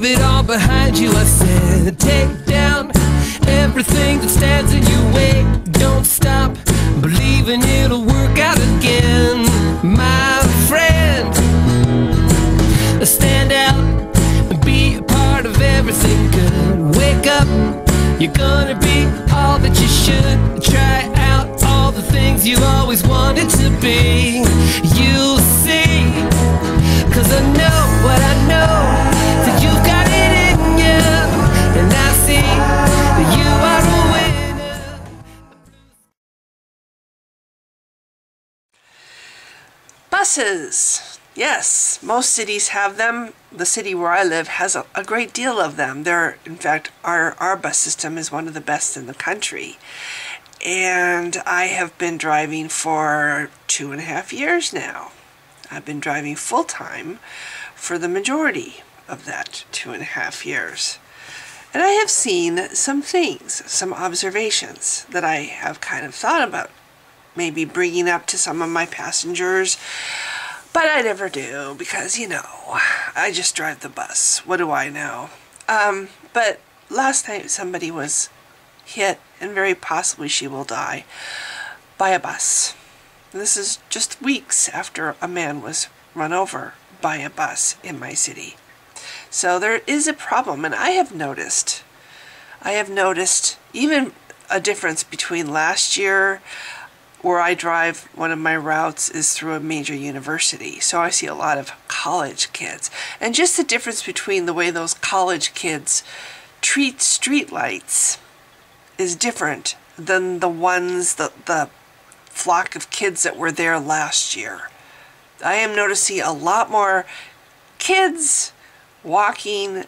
leave it all behind you. I said, take down everything that stands in your way. Don't stop believing it'll work out again, my friend. Stand out and be a part of everything good. Wake up, you're gonna be all that you should. Try out all the things you always wanted to be. You'll see, 'cause I know what I know, that you've got it in you, and I see that you are a winner. Buses. Yes, most cities have them. The city where I live has a great deal of them. In fact, our bus system is one of the best in the country. And I have been driving for 2.5 years now. I've been driving full-time for the majority of that 2.5 years. And I have seen some things, some observations that I have kind of thought about maybe bringing up to some of my passengers. But I never do, because, you know, I just drive the bus. What do I know? But last night somebody was hit, and very possibly she will die, by a bus. This is just weeks after a man was run over by a bus in my city. So there is a problem, and I have noticed even a difference between last year, where I drive, one of my routes is through a major university, so I see a lot of college kids. And just the difference between the way those college kids treat streetlights is different than the flock of kids that were there last year. I am noticing a lot more kids walking.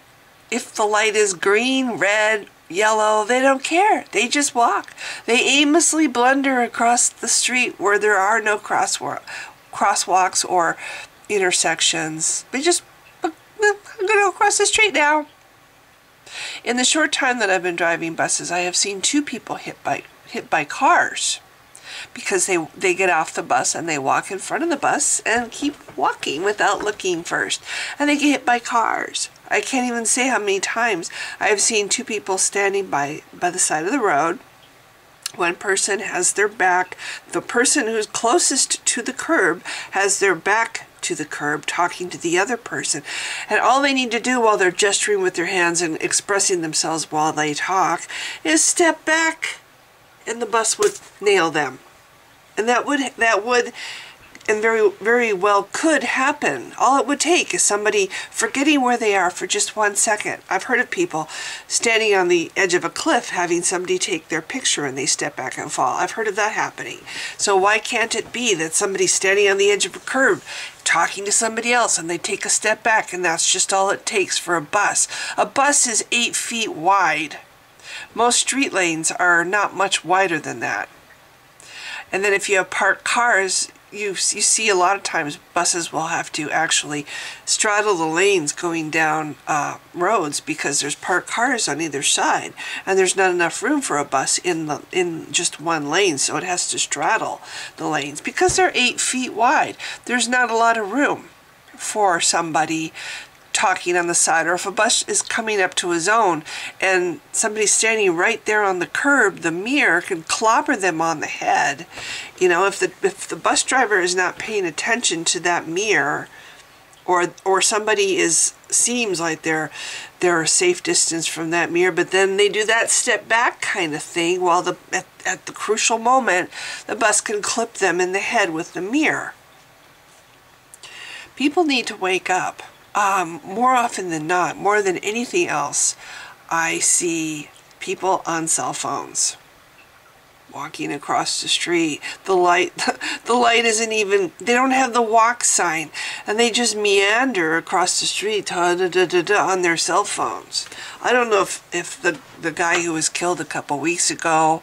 If the light is green, red, yellow, they don't care. They just walk. They aimlessly blunder across the street where there are no crosswalks or intersections. They just, I'm going to go across the street now. In the short time that I've been driving buses, I have seen 2 people hit by cars, because they get off the bus and they walk in front of the bus and keep walking without looking first, and they get hit by cars. I can't even say how many times I've seen 2 people standing by the side of the road. One person has their back, the person who's closest to the curb has their back to the curb talking to the other person, and all they need to do while they're gesturing with their hands and expressing themselves while they talk is step back, and the bus would nail them. And that would and very, very well could happen. All it would take is somebody forgetting where they are for just 1 second. I've heard of people standing on the edge of a cliff having somebody take their picture and they step back and fall. I've heard of that happening. So why can't it be that somebody's standing on the edge of a curb talking to somebody else and they take a step back, and that's just all it takes for a bus? A bus is 8 feet wide. Most street lanes are not much wider than that. And then if you have parked cars, you see a lot of times buses will have to actually straddle the lanes going down roads, because there's parked cars on either side, and there's not enough room for a bus in just one lane, so it has to straddle the lanes because they're 8 feet wide. There's not a lot of room for somebody talking on the side, or if a bus is coming up to a zone and somebody's standing right there on the curb, the mirror can clobber them on the head. You know, if the bus driver is not paying attention to that mirror, or somebody seems like they're a safe distance from that mirror, but then they do that step back kind of thing, while at the crucial moment the bus can clip them in the head with the mirror. People need to wake up. More often than not, more than anything else, I see people on cell phones walking across the street. The light isn't even, they don't have the walk sign, and they just meander across the street on their cell phones. I don't know if the guy who was killed a couple weeks ago,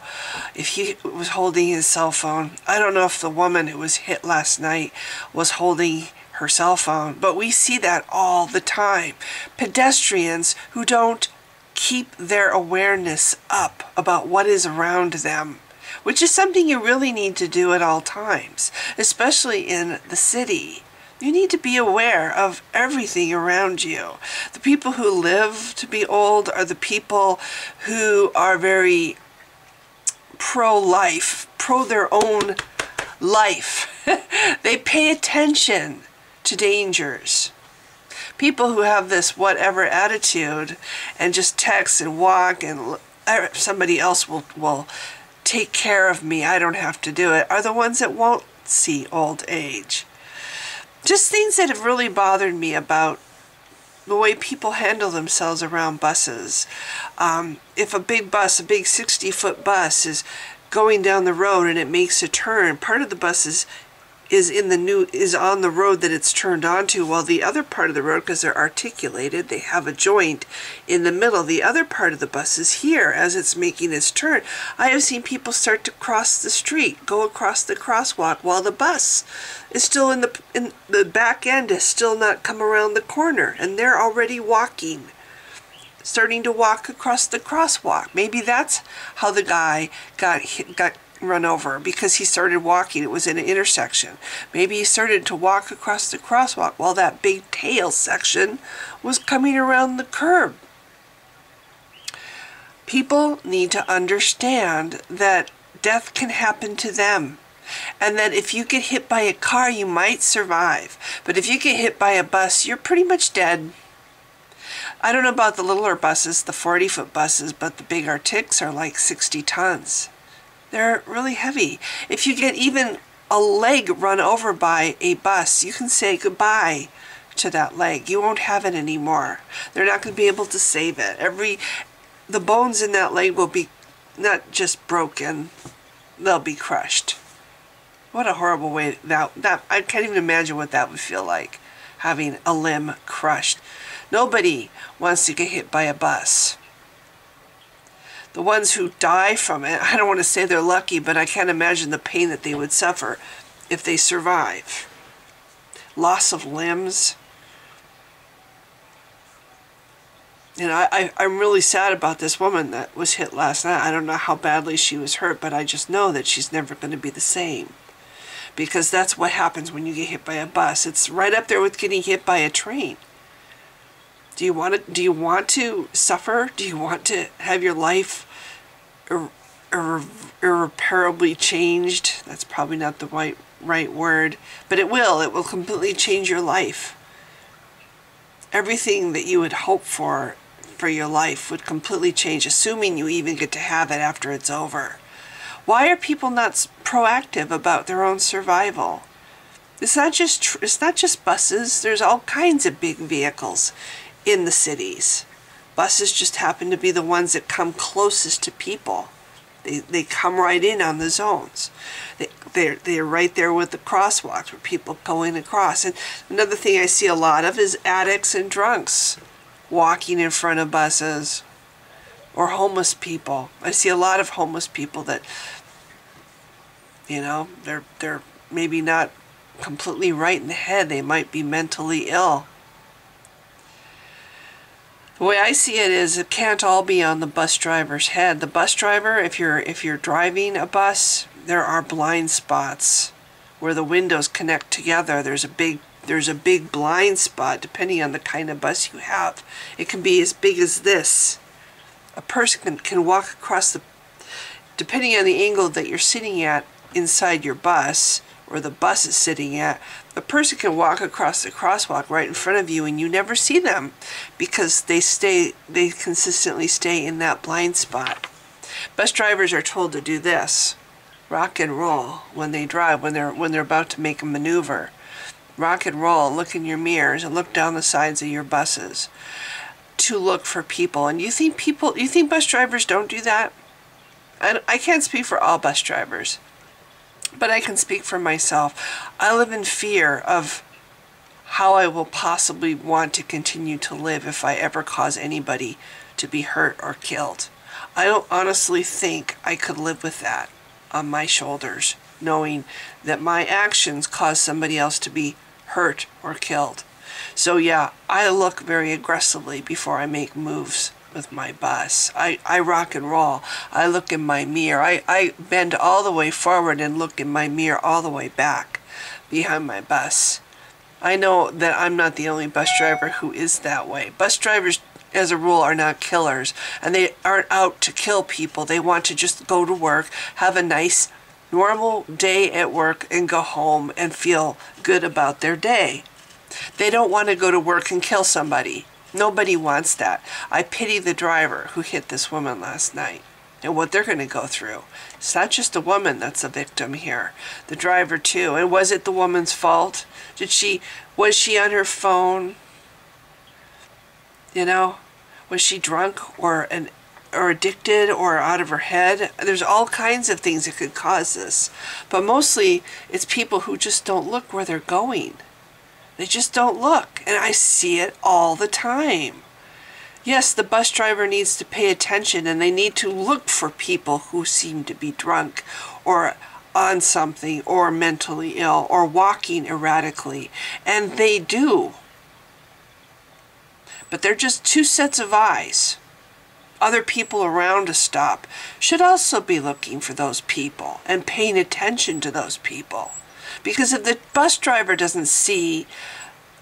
if he was holding his cell phone. I don't know if the woman who was hit last night was holding her cell phone, but we see that all the time. Pedestrians who don't keep their awareness up about what is around them, which is something you really need to do at all times, especially in the city. You need to be aware of everything around you. The people who live to be old are the people who are very pro-life, pro their own life. They pay attention to dangers. People who have this whatever attitude and just text and walk and somebody else will take care of me, I don't have to do it, are the ones that won't see old age. Just things that have really bothered me about the way people handle themselves around buses. If a big bus, a big 60-foot bus is going down the road and it makes a turn, part of the bus is on the road that it's turned onto, while the other part of the road, because they're articulated, they have a joint in the middle. The other part of the bus is here as it's making its turn. I have seen people start to cross the street, go across the crosswalk, while the bus is still in the back end, has still not come around the corner, and they're already walking, starting to walk across the crosswalk. Maybe that's how the guy got run over, because he started walking. It was in an intersection. Maybe he started to walk across the crosswalk while that big tail section was coming around the curb. People need to understand that death can happen to them, and that if you get hit by a car, you might survive, but if you get hit by a bus, you're pretty much dead. I don't know about the littler buses, the 40-foot buses, but the big Arctics are like 60 tons. They're really heavy. If you get even a leg run over by a bus, you can say goodbye to that leg. You won't have it anymore. They're not going to be able to save it. The bones in that leg will be not just broken, they'll be crushed. What a horrible way that I can't even imagine what that would feel like, having a limb crushed. Nobody wants to get hit by a bus. The ones who die from it, I don't want to say they're lucky, but I can't imagine the pain that they would suffer if they survive. Loss of limbs. And I'm really sad about this woman that was hit last night. I don't know how badly she was hurt, but I just know that she's never going to be the same. Because that's what happens when you get hit by a bus. It's right up there with getting hit by a train. Do you want to suffer? Do you want to have your life irreparably changed? That's probably not the right word, but it will. It will completely change your life. Everything that you would hope for your life would completely change, assuming you even get to have it after it's over. Why are people not proactive about their own survival? It's not just buses. There's all kinds of big vehicles in the cities. Buses just happen to be the ones that come closest to people. They come right in on the zones. They're right there with the crosswalks where people going across. And another thing I see a lot of is addicts and drunks walking in front of buses, or homeless people. I see a lot of homeless people that, they're maybe not completely right in the head. They might be mentally ill. The way I see it is it can't all be on the bus driver's head. The bus driver, if you're driving a bus, there are blind spots where the windows connect together. There's a big blind spot depending on the kind of bus you have. It can be as big as this. A person can walk across depending on the angle that you're sitting at inside your bus, or the bus is sitting at, a person can walk across the crosswalk right in front of you and you never see them because they consistently stay in that blind spot. Bus drivers are told to do this. Rock and roll when they drive, when they're about to make a maneuver. Rock and roll, look in your mirrors and look down the sides of your buses to look for people. And you think bus drivers don't do that? I can't speak for all bus drivers, but I can speak for myself. I live in fear of how I will possibly want to continue to live if I ever cause anybody to be hurt or killed. I don't honestly think I could live with that on my shoulders, knowing that my actions cause somebody else to be hurt or killed. So yeah, I look very aggressively before I make moves with my bus. I rock and roll. I look in my mirror. I bend all the way forward and look in my mirror all the way back behind my bus. I know that I'm not the only bus driver who is that way. Bus drivers, as a rule, are not killers, and they aren't out to kill people. They want to just go to work, have a nice, normal day at work, and go home and feel good about their day. They don't want to go to work and kill somebody. Nobody wants that. I pity the driver who hit this woman last night and what they're going to go through. It's not just the woman that's a victim here. The driver too. And was it the woman's fault? Was she on her phone? You know, was she drunk or addicted or out of her head? There's all kinds of things that could cause this. But mostly it's people who just don't look where they're going. They just don't look. And I see it all the time. Yes, the bus driver needs to pay attention, and they need to look for people who seem to be drunk or on something or mentally ill or walking erratically. And they do. But they're just two sets of eyes. Other people around a stop should also be looking for those people and paying attention to those people. Because if the bus driver doesn't see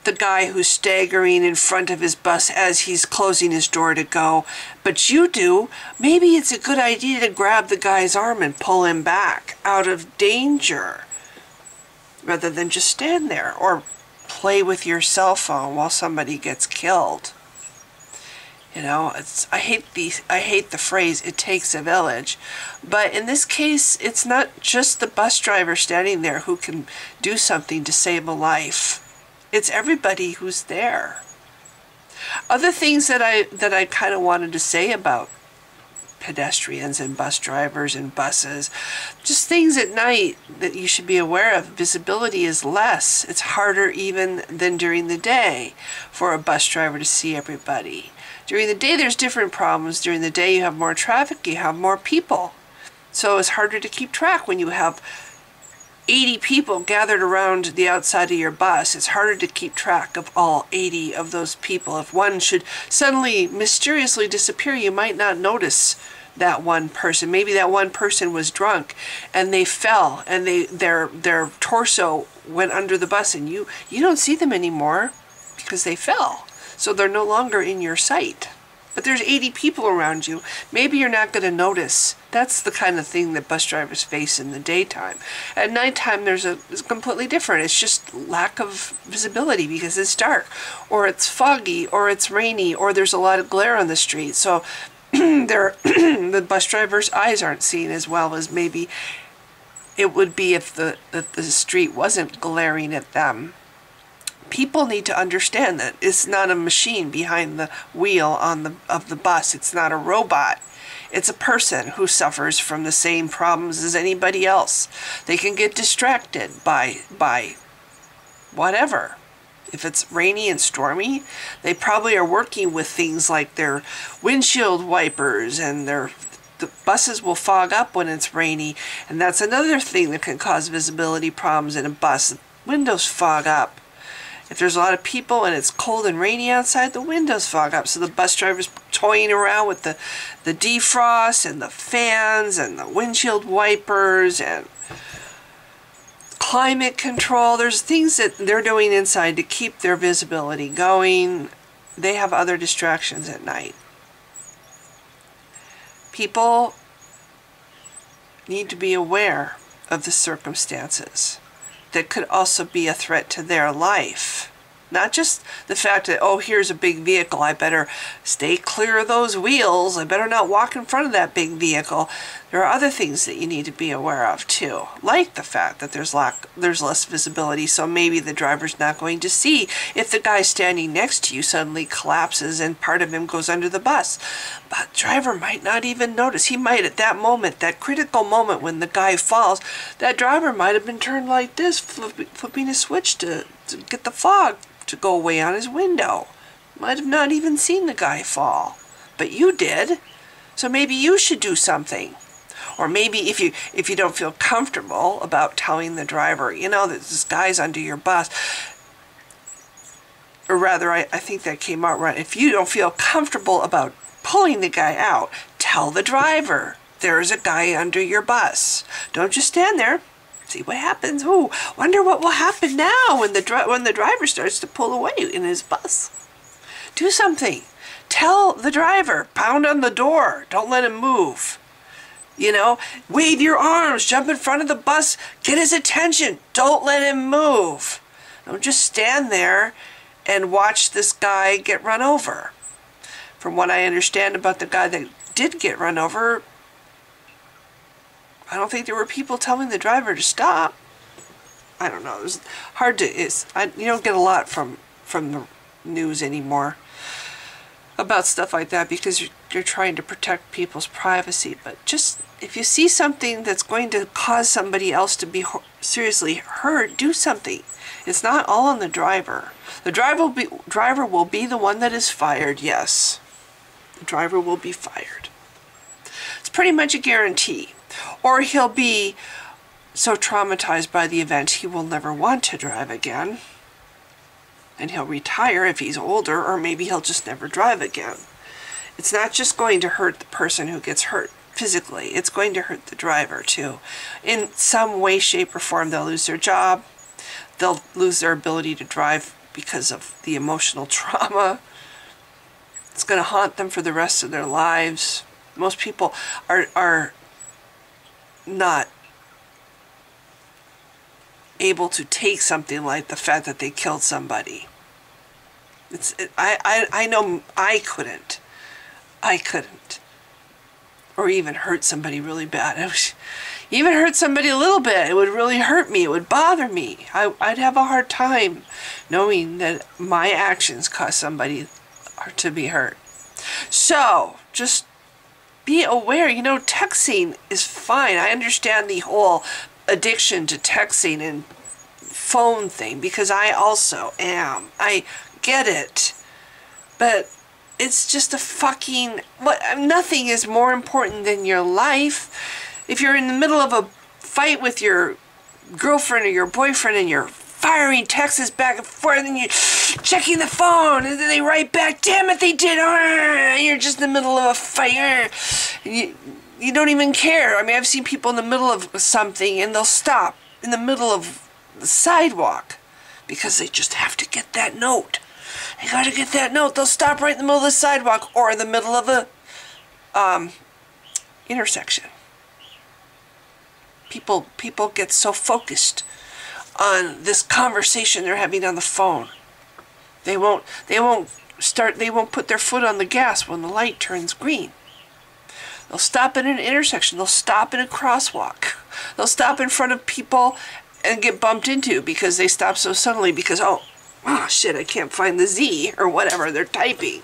the guy who's staggering in front of his bus as he's closing his door to go, but you do, maybe it's a good idea to grab the guy's arm and pull him back out of danger rather than just stand there or play with your cell phone while somebody gets killed. You know, I hate the phrase, it takes a village. But in this case, it's not just the bus driver standing there who can do something to save a life. It's everybody who's there. Other things that I kind of wanted to say about pedestrians and bus drivers and buses, just things at night that you should be aware of. Visibility is less. It's harder even than during the day for a bus driver to see everybody. During the day, there's different problems. During the day, you have more traffic, you have more people. So it's harder to keep track when you have 80 people gathered around the outside of your bus. It's harder to keep track of all 80 of those people. If one should suddenly mysteriously disappear, you might not notice that one person. Maybe that one person was drunk and they fell and their torso went under the bus, and you don't see them anymore because they fell. So they're no longer in your sight. But there's 80 people around you. Maybe you're not going to notice. That's the kind of thing that bus drivers face in the daytime. At nighttime, it's completely different. It's just lack of visibility because it's dark, or it's foggy, or it's rainy, or there's a lot of glare on the street. So the bus driver's eyes aren't seeing as well as maybe it would be if the street wasn't glaring at them. People need to understand that it's not a machine behind the wheel of the bus. It's not a robot. It's a person who suffers from the same problems as anybody else. They can get distracted by whatever. If it's rainy and stormy, they probably are working with things like their windshield wipers, and the buses will fog up when it's rainy, and that's another thing that can cause visibility problems in a bus. Windows fog up. If there's a lot of people and it's cold and rainy outside, the windows fog up. So the bus driver's toying around with the defrost and the fans and the windshield wipers and climate control. There's things that they're doing inside to keep their visibility going. They have other distractions at night. People need to be aware of the circumstances that could also be a threat to their life. Not just the fact that, oh, here's a big vehicle, I better stay clear of those wheels, I better not walk in front of that big vehicle. There are other things that you need to be aware of too, like the fact that there's less visibility, so maybe the driver's not going to see if the guy standing next to you suddenly collapses and part of him goes under the bus. But the driver might not even notice. He might, at that moment, that critical moment when the guy falls, that driver might have been turned like this, flipping a switch to get the fog to go away on his window. Might have not even seen the guy fall. But you did. So maybe you should do something. Or maybe if you don't feel comfortable about telling the driver, you know, that this guy's under your bus. Or rather, I think that came out right. If you don't feel comfortable about pulling the guy out, tell the driver there's a guy under your bus. Don't just stand there. See what happens. Ooh, wonder what will happen now when the driver starts to pull away in his bus. Do something. Tell the driver, pound on the door. Don't let him move. You know, wave your arms, jump in front of the bus, get his attention. Don't let him move. Don't just stand there and watch this guy get run over. From what I understand about the guy that did get run over, I don't think there were people telling the driver to stop. I don't know. It's hard to. You don't get a lot from the news anymore about stuff like that because you're trying to protect people's privacy. But just if you see something that's going to cause somebody else to be seriously hurt, do something. It's not all on the driver. The driver will be the one that is fired. Yes, the driver will be fired. It's pretty much a guarantee. Or he'll be so traumatized by the event he will never want to drive again. And he'll retire if he's older, or maybe he'll just never drive again. It's not just going to hurt the person who gets hurt physically. It's going to hurt the driver too. In some way, shape, or form, they'll lose their job. They'll lose their ability to drive because of the emotional trauma. It's going to haunt them for the rest of their lives. Most people are not able to take something like the fact that they killed somebody. I know I couldn't. Or even hurt somebody really bad. Even hurt somebody a little bit, it would really hurt me. It would bother me. I'd have a hard time knowing that my actions caused somebody to be hurt. So, just be aware. You know, texting is fine. I understand the whole addiction to texting and phone thing because I also am. I get it. But it's just a fucking... Nothing is more important than your life. If you're in the middle of a fight with your girlfriend or your boyfriend and you're firing texts back and forth and you're checking the phone and then they write back, damn it, they did. You're just in the middle of a fight. You don't even care. I mean, I've seen people in the middle of something and they'll stop in the middle of the sidewalk because they just have to get that note. They gotta get that note. They'll stop right in the middle of the sidewalk or in the middle of a intersection. People get so focused on this conversation they're having on the phone. They won't put their foot on the gas when the light turns green. They'll stop at an intersection. They'll stop in a crosswalk. They'll stop in front of people and get bumped into because they stop so suddenly because, oh shit, I can't find the Z or whatever they're typing.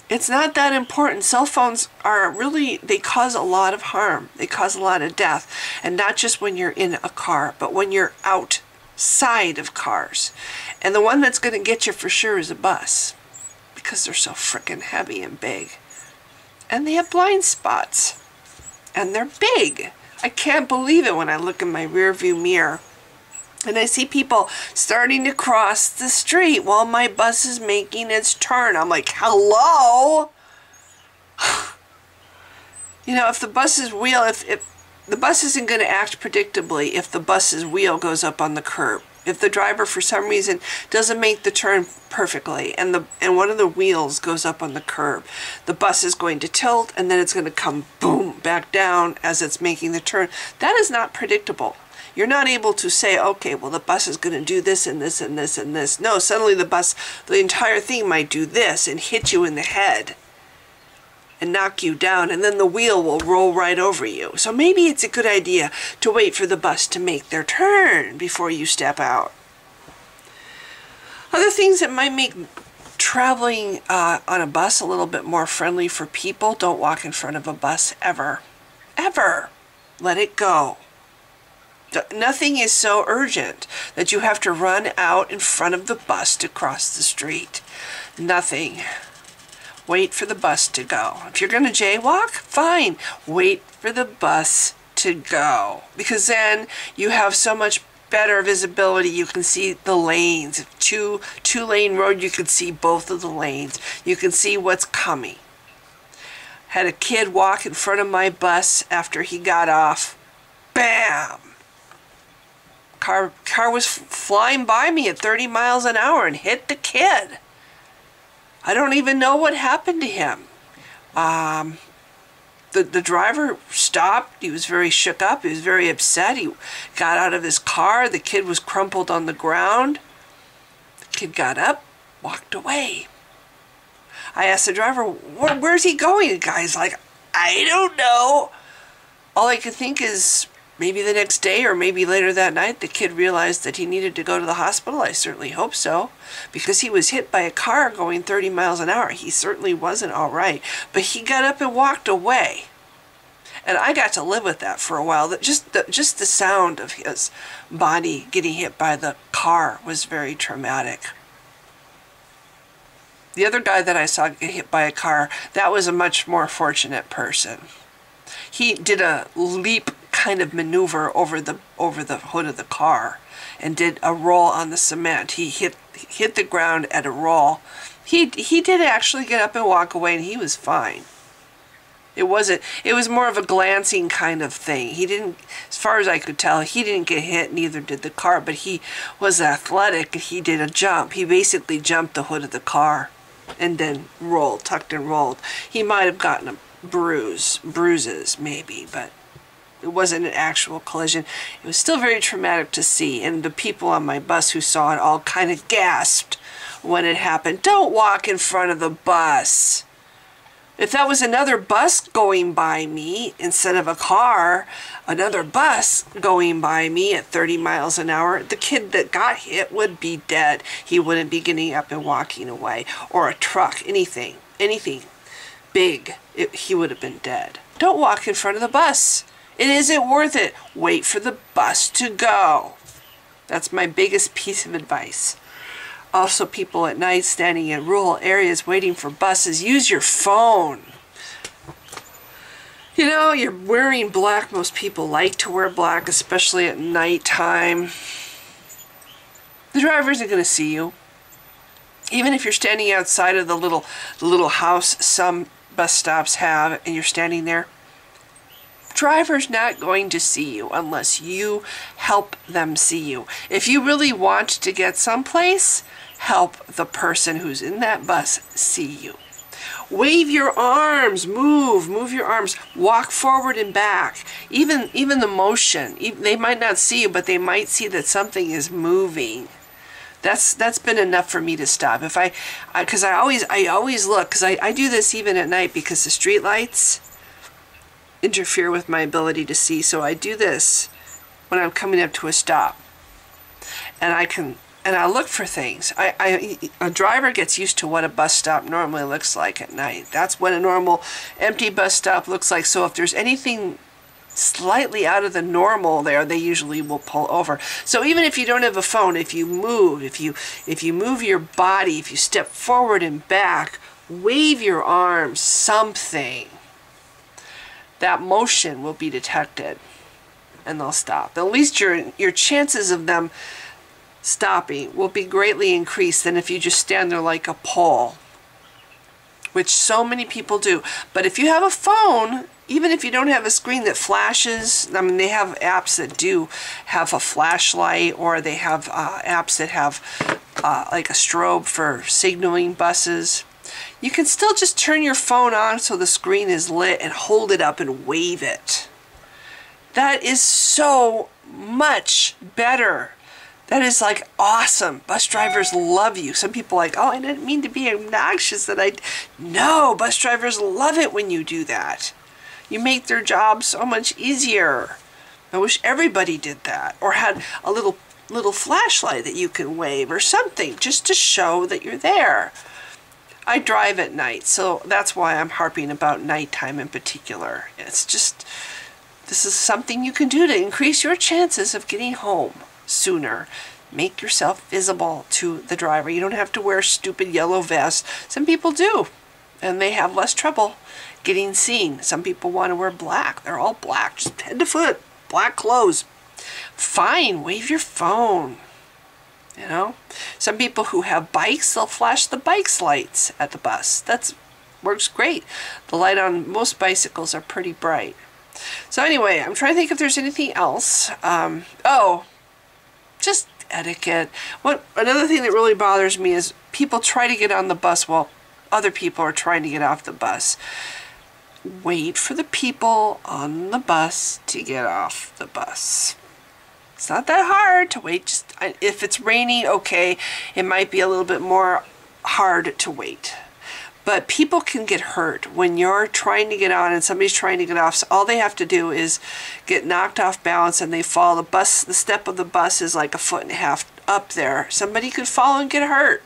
It's not that important. Cell phones are really, they cause a lot of harm. They cause a lot of death. And not just when you're in a car, but when you're outside of cars. And the one that's going to get you for sure is a bus. Because they're so freaking heavy and big. And they have blind spots. And they're big. I can't believe it when I look in my rearview mirror. And I see people starting to cross the street while my bus is making its turn. I'm like, hello? You know, if the bus's wheel, if the bus isn't going to act predictably if the bus's wheel goes up on the curb. If the driver, for some reason, doesn't make the turn perfectly and one of the wheels goes up on the curb, the bus is going to tilt and then it's going to come boom back down as it's making the turn. That is not predictable. You're not able to say, okay, well, the bus is going to do this and this and this and this. No, suddenly the entire thing might do this and hit you in the head and knock you down, and then the wheel will roll right over you. So maybe it's a good idea to wait for the bus to make their turn before you step out. Other things that might make traveling on a bus a little bit more friendly for people: don't walk in front of a bus ever. Ever. Let it go. Nothing is so urgent that you have to run out in front of the bus to cross the street. Nothing. Wait for the bus to go. If you're going to jaywalk, fine. Wait for the bus to go. Because then you have so much better visibility. You can see the lanes. Two-lane road, you can see both of the lanes. You can see what's coming. Had a kid walk in front of my bus after he got off bam! Car was flying by me at 30 miles an hour and hit the kid. I don't even know what happened to him. The driver stopped. He was very shook up. He was very upset. He got out of his car. The kid was crumpled on the ground. The kid got up, walked away. I asked the driver, where's he going? The guy's like, I don't know. All I could think is maybe the next day or maybe later that night, the kid realized that he needed to go to the hospital. I certainly hope so, because he was hit by a car going 30 miles an hour. He certainly wasn't all right, but he got up and walked away. And I got to live with that for a while. Just the sound of his body getting hit by the car was very traumatic. The other guy that I saw get hit by a car, that was a much more fortunate person. He did a leap kind of maneuver over the hood of the car and did a roll on the cement. He hit the ground at a roll. He did actually get up and walk away, and he was fine. It was more of a glancing kind of thing. He didn't, as far as I could tell, he didn't get hit, neither did the car, but he was athletic and he did a jump. He basically jumped the hood of the car and then rolled, tucked and rolled. He might have gotten a bruises maybe, but it wasn't an actual collision. It was still very traumatic to see, and the people on my bus who saw it all kind of gasped when it happened. Don't walk in front of the bus. If that was another bus going by me instead of a car, another bus going by me at 30 miles an hour, the kid that got hit would be dead. He wouldn't be getting up and walking away. Or a truck, anything big, he would have been dead. Don't walk in front of the bus. It isn't worth it. Wait for the bus to go. That's my biggest piece of advice. Also, people at night standing in rural areas waiting for buses, use your phone. You know, you're wearing black. Most people like to wear black, especially at nighttime. The driver isn't going to see you. Even if you're standing outside of the little house some bus stops have and you're standing there, driver's not going to see you unless you help them see you. If you really want to get someplace, help the person who's in that bus see you. Wave your arms, move your arms, walk forward and back. Even the motion, they might not see you, but they might see that something is moving. That's been enough for me to stop. Because I always look, because I do this even at night because the street lights interfere with my ability to see. So I do this when I'm coming up to a stop, and I look for things. A driver gets used to what a bus stop normally looks like at night. That's what a normal empty bus stop looks like. So if there's anything slightly out of the normal there, they usually will pull over. So even if you don't have a phone, if you move, if you move your body, if you step forward and back, wave your arms, something, that motion will be detected and they'll stop. At least your chances of them stopping will be greatly increased than if you just stand there like a pole, which so many people do. But if you have a phone, even if you don't have a screen that flashes, I mean, they have apps that do have a flashlight, or they have apps that have like a strobe for signaling buses. You can still just turn your phone on so the screen is lit and hold it up and wave it. That is so much better. That is like awesome. Bus drivers love you. Some people are like, oh, I didn't mean to be obnoxious. No, bus drivers love it when you do that. You make their job so much easier. I wish everybody did that, or had a little flashlight that you can wave or something just to show that you're there. I drive at night, so that's why I'm harping about nighttime in particular. It's just, this is something you can do to increase your chances of getting home sooner. Make yourself visible to the driver. You don't have to wear a stupid yellow vest. Some people do, and they have less trouble getting seen. Some people want to wear black. They're all black, just head to foot, black clothes. Fine, wave your phone. You know, some people who have bikes, they'll flash the bike's lights at the bus. That works great. The light on most bicycles are pretty bright. So anyway, I'm trying to think if there's anything else. Oh, just etiquette. Another thing that really bothers me is people try to get on the bus while other people are trying to get off the bus. Wait for the people on the bus to get off the bus. It's not that hard to wait. Just if it's raining, okay, it might be a little bit more hard to wait. But people can get hurt when you're trying to get on and somebody's trying to get off. So all they have to do is get knocked off balance and they fall. The step of the bus is like 1.5 feet up there. Somebody could fall and get hurt.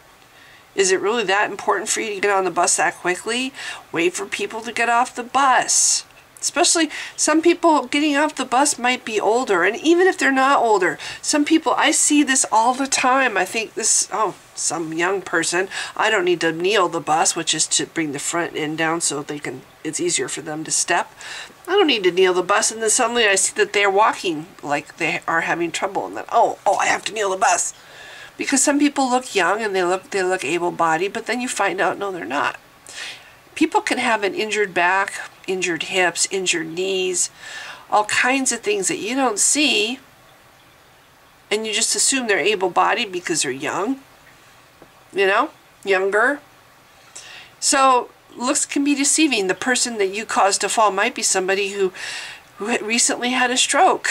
Is it really that important for you to get on the bus that quickly? Wait for people to get off the bus. Especially some people getting off the bus might be older, and even if they're not older, some people, I see this all the time. I think this, some young person, I don't need to kneel the bus, which is to bring the front end down so it's easier for them to step. I don't need to kneel the bus, and then suddenly I see that they're walking like they are having trouble, and then, oh, I have to kneel the bus. Because some people look young and they look able-bodied, but then you find out, no, they're not. People can have an injured back, injured hips, injured knees, all kinds of things that you don't see, and you just assume they're able-bodied because they're young, younger. So looks can be deceiving. The person that you caused to fall might be somebody who recently had a stroke,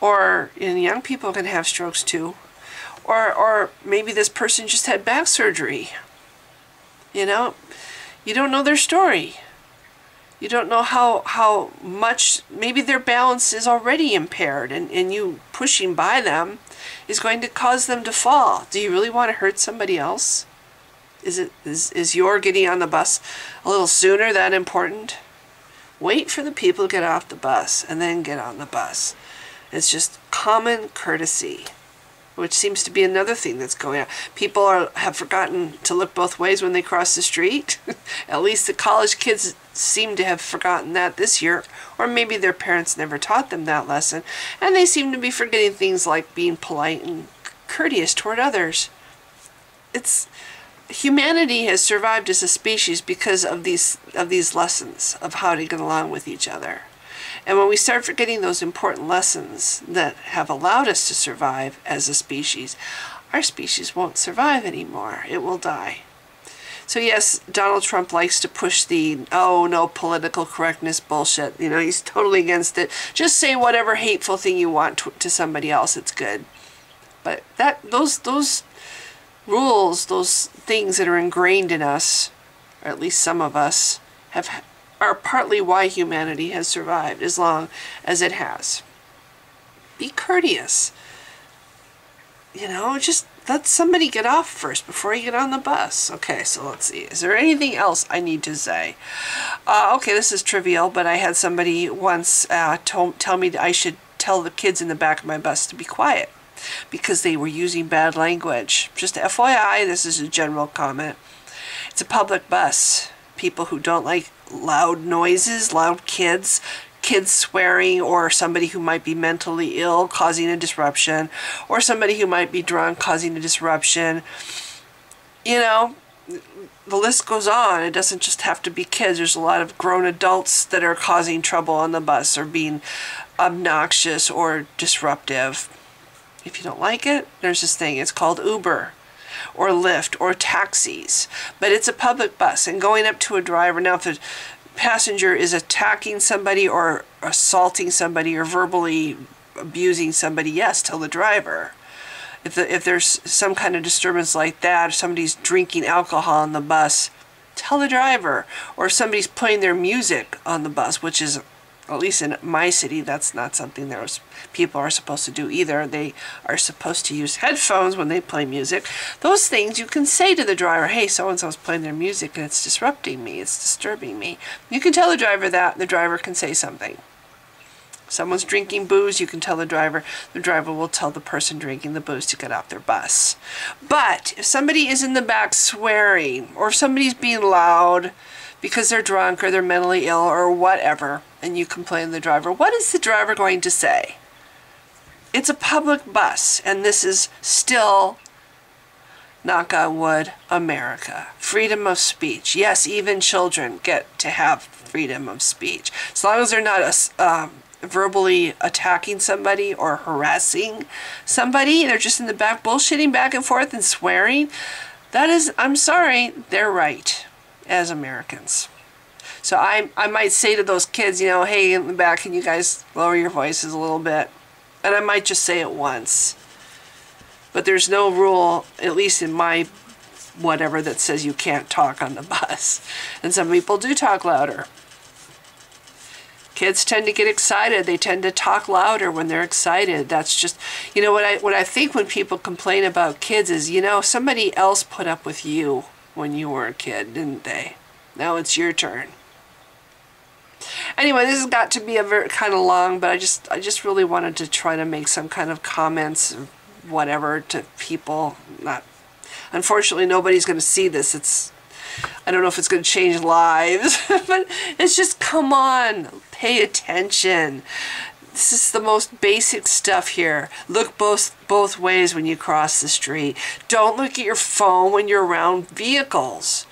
or young people can have strokes too, or maybe this person just had back surgery. You don't know their story. You don't know how much, maybe their balance is already impaired, and you pushing by them is going to cause them to fall. Do you really want to hurt somebody else? Is your getting on the bus a little sooner that important? Wait for the people to get off the bus and then get on the bus. It's just common courtesy, which seems to be another thing that's going on. People have forgotten to look both ways when they cross the street. At least the college kids seem to have forgotten that this year, or maybe their parents never taught them that lesson, and they seem to be forgetting things like being polite and courteous toward others. Humanity has survived as a species because of these lessons of how to get along with each other. And when we start forgetting those important lessons that have allowed us to survive as a species, our species won't survive anymore. It will die. So yes, Donald Trump likes to push the, no political correctness bullshit. He's totally against it. Just say whatever hateful thing you want to somebody else. It's good. But those rules, those things that are ingrained in us, or at least some of us, are partly why humanity has survived as long as it has. Be courteous. Just let somebody get off first before you get on the bus. Okay, so let's see. Is there anything else I need to say? Okay, this is trivial, but I had somebody once tell me that I should tell the kids in the back of my bus to be quiet because they were using bad language. Just FYI, this is a general comment. It's a public bus. People who don't like loud noises, loud kids swearing, or somebody who might be mentally ill causing a disruption, or somebody who might be drunk causing a disruption. The list goes on. It doesn't just have to be kids. There's a lot of grown adults that are causing trouble on the bus or being obnoxious or disruptive. If you don't like it, there's this thing. It's called Uber or Lyft or taxis. But it's a public bus, and going up to a driver. Now, if a passenger is attacking somebody or assaulting somebody or verbally abusing somebody, yes, tell the driver. If there's some kind of disturbance like that, or somebody's drinking alcohol on the bus, tell the driver. Or somebody's playing their music on the bus, which is, at least in my city, that's not something that people are supposed to do either. They are supposed to use headphones when they play music. Those things you can say to the driver, hey, so-and-so's playing their music and it's disrupting me, it's disturbing me. You can tell the driver that, and the driver can say something. Someone's drinking booze, you can tell the driver will tell the person drinking the booze to get off their bus. But if somebody is in the back swearing, or if somebody's being loud because they're drunk or they're mentally ill or whatever, and you complain to the driver, what is the driver going to say? It's a public bus, and this is still knock on wood, America. Freedom of speech. Yes, even children get to have freedom of speech. As long as they're not verbally attacking somebody or harassing somebody, they're just in the back bullshitting back and forth and swearing. That is, I'm sorry, they're right as Americans. So I might say to those kids, you know, hey, in the back, can you guys lower your voices a little bit? And I might just say it once. But there's no rule, at least in my whatever, that says you can't talk on the bus. And some people do talk louder. Kids tend to get excited. They tend to talk louder when they're excited. That's just, you know, what I think when people complain about kids is, you know, somebody else put up with you when you were a kid, didn't they? Now it's your turn. Anyway, this has got to be a very kind of long, but I just really wanted to try to make some kind of comments or whatever to people. Unfortunately, nobody's going to see this. I don't know if it's going to change lives, but it's just, come on, pay attention. This is the most basic stuff here. Look both ways when you cross the street. Don't look at your phone when you're around vehicles.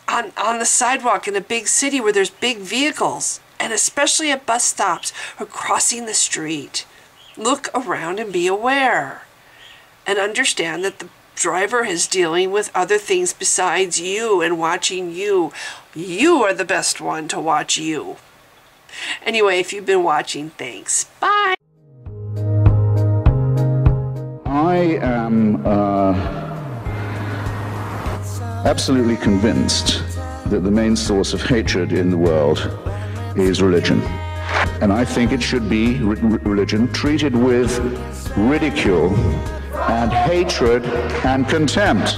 On the sidewalk in a big city where there's big vehicles, and especially at bus stops or crossing the street. Look around and be aware. And understand that the driver is dealing with other things besides you and watching you. You are the best one to watch you. Anyway, if you've been watching, thanks. Bye. I am absolutely convinced that the main source of hatred in the world is religion. And I think it should be religion treated with ridicule and hatred and contempt.